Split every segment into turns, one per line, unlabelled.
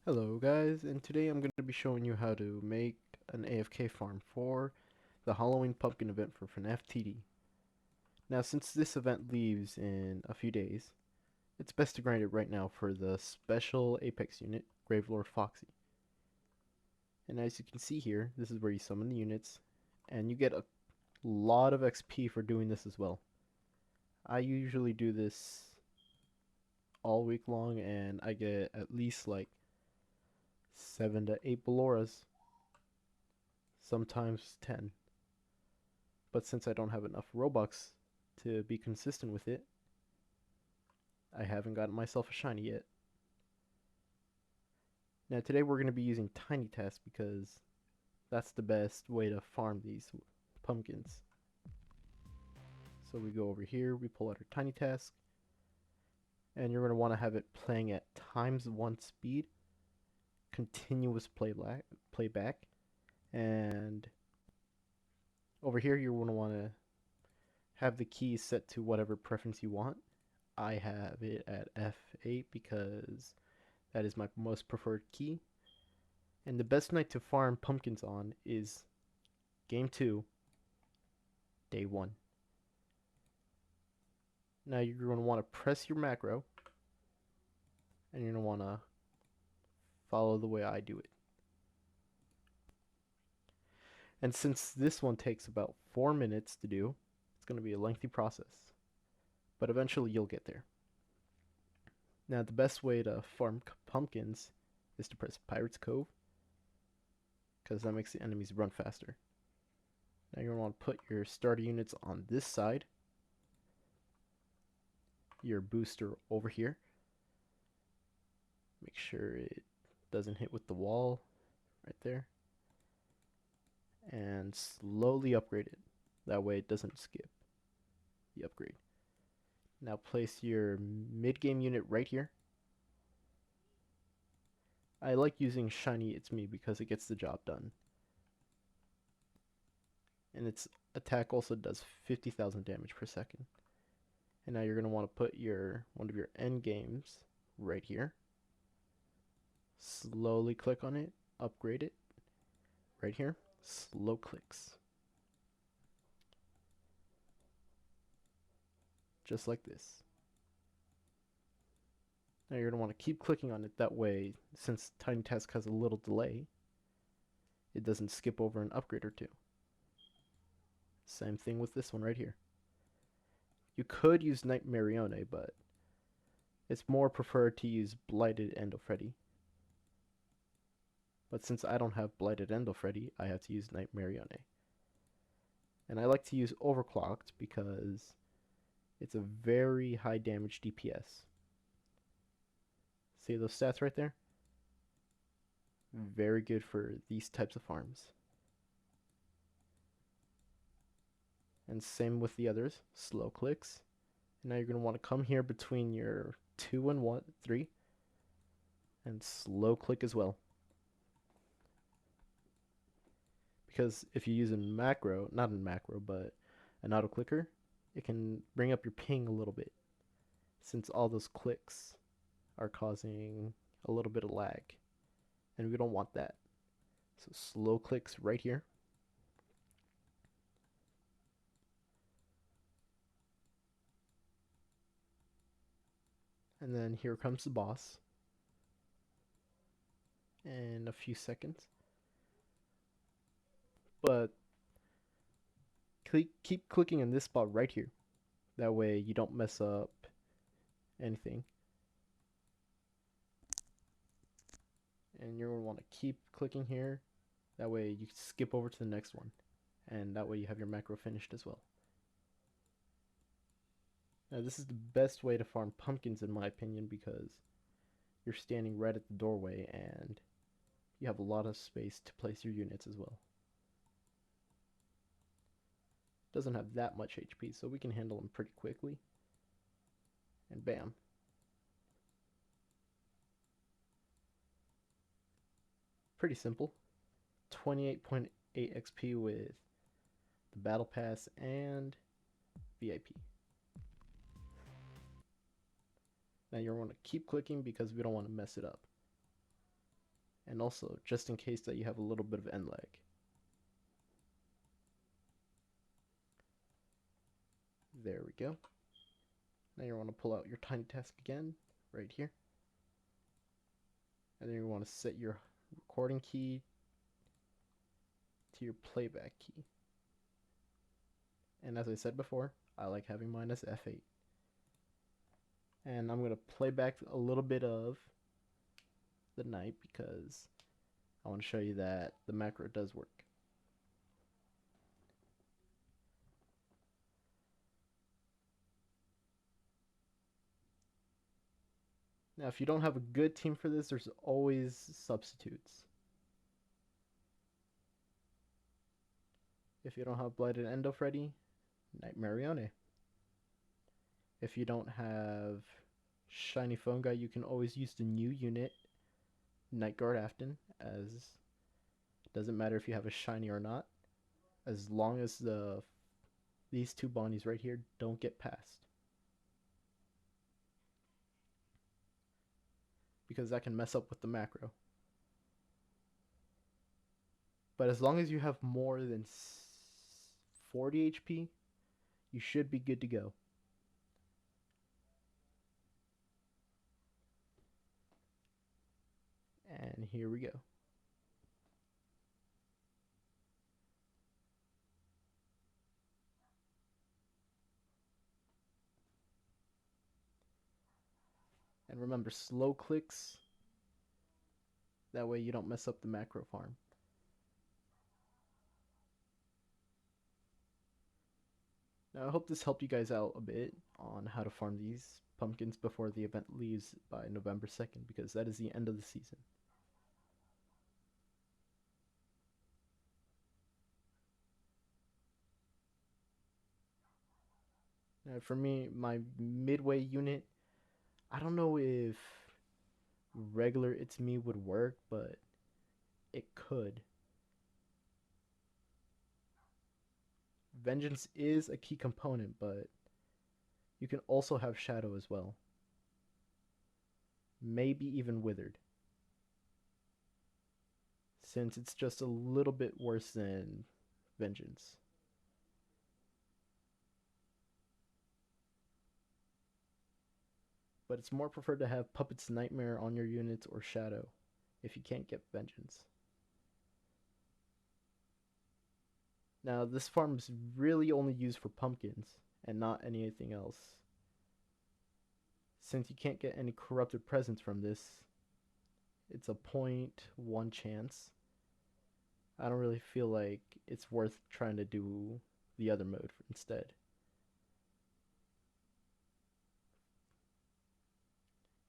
Hello guys, and today I'm going to be showing you how to make an AFK farm for the Halloween pumpkin event for Fnaf TD. Now since this event leaves in a few days, it's best to grind it right now for the special Apex unit, Gravelord Foxy. And as you can see here, this is where you summon the units, and you get a lot of XP for doing this as well. I usually do this all week long, and I get at least like 7 to 8 Belloras, sometimes 10. But since I don't have enough Robux to be consistent with it, I haven't gotten myself a shiny yet. Now today we're going to be using Tiny Task because that's the best way to farm these pumpkins. So we go over here, we pull out our Tiny Task, and you're going to want to have it playing at ×1 speed, continuous playback, and over here you're going to want to have the keys set to whatever preference you want. I have it at F8 because that is my most preferred key. And the best night to farm pumpkins on is game 2, day 1. Now you're going to want to press your macro, and you're going to want to follow the way I do it. And since this one takes about 4 minutes to do, it's going to be a lengthy process. But eventually you'll get there. Now the best way to farm pumpkins is to press Pirate's Cove, because that makes the enemies run faster. Now you're going to want to put your starter units on this side, your booster over here. Make sure it doesn't hit with the wall right there. And slowly upgrade it. That way it doesn't skip the upgrade. Now place your mid-game unit right here. I like using Shiny It's Me because it gets the job done. And its attack also does 50,000 damage per second. And now you're going to want to put one of your end games right here. Slowly click on it, upgrade it, right here, slow clicks. Just like this. Now you're going to want to keep clicking on it, that way, since Tiny Task has a little delay, it doesn't skip over an upgrade or two. Same thing with this one right here. You could use Nightmarione, but it's more preferred to use Blighted Endofreddy. But since I don't have Blighted Endofreddy, I have to use Nightmarione. And I like to use Overclocked because it's a very high damage DPS. See those stats right there? Very good for these types of farms. And same with the others, slow clicks. And now you're going to want to come here between your 2 and 3 and slow click as well. Because if you use a macro, not a macro, but an auto clicker, it can bring up your ping a little bit, since all those clicks are causing a little bit of lag, and we don't want that. So slow clicks right here. And then here comes the boss in a few seconds. But keep clicking in this spot right here. That way you don't mess up anything. And you're going to want to keep clicking here. That way you skip over to the next one. And that way you have your macro finished as well. Now this is the best way to farm pumpkins in my opinion, because you're standing right at the doorway and you have a lot of space to place your units as well. Doesn't have that much HP, so we can handle them pretty quickly. And bam. Pretty simple. 28.8 XP with the Battle Pass and VIP. Now you're going to keep clicking because we don't want to mess it up. and also just in case that you have a little bit of end lag. There we go. Now you want to pull out your tiny task again, right here. And then you want to set your recording key to your playback key. And as I said before, I like having mine as F8. And I'm going to play back a little bit of the night because I want to show you that the macro does work. Now, if you don't have a good team for this, there's always substitutes. If you don't have Blighted Endo ready, Night Marione. If you don't have Shiny Phone Guy, you can always use the new unit, Night Guard Afton, as it doesn't matter if you have a shiny or not, as long as these two Bonnies right here don't get passed. Because that can mess up with the macro. But as long as you have more than 40 HP, you should be good to go. And here we go. And remember, slow clicks. That way you don't mess up the macro farm. Now I hope this helped you guys out a bit on how to farm these pumpkins before the event leaves by November 2nd, because that is the end of the season. Now for me, my midway unit, I don't know if regular It's Me would work, but it could. Vengeance is a key component, but you can also have Shadow as well. Maybe even Withered, since it's just a little bit worse than Vengeance. But it's more preferred to have Puppet's Nightmare on your units or Shadow if you can't get Vengeance. Now, this farm is really only used for pumpkins and not anything else. Since you can't get any corrupted presence from this, it's a 0.1 chance. I don't really feel like it's worth trying to do the other mode instead.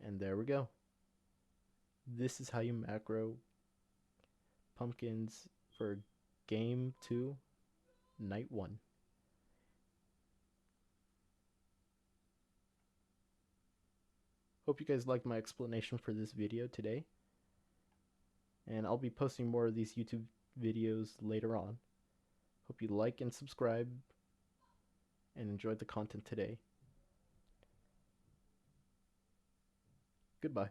And there we go. This is how you macro pumpkins for game 2, night 1. Hope you guys liked my explanation for this video today. And I'll be posting more of these YouTube videos later on. Hope you like and subscribe and enjoyed the content today. Goodbye.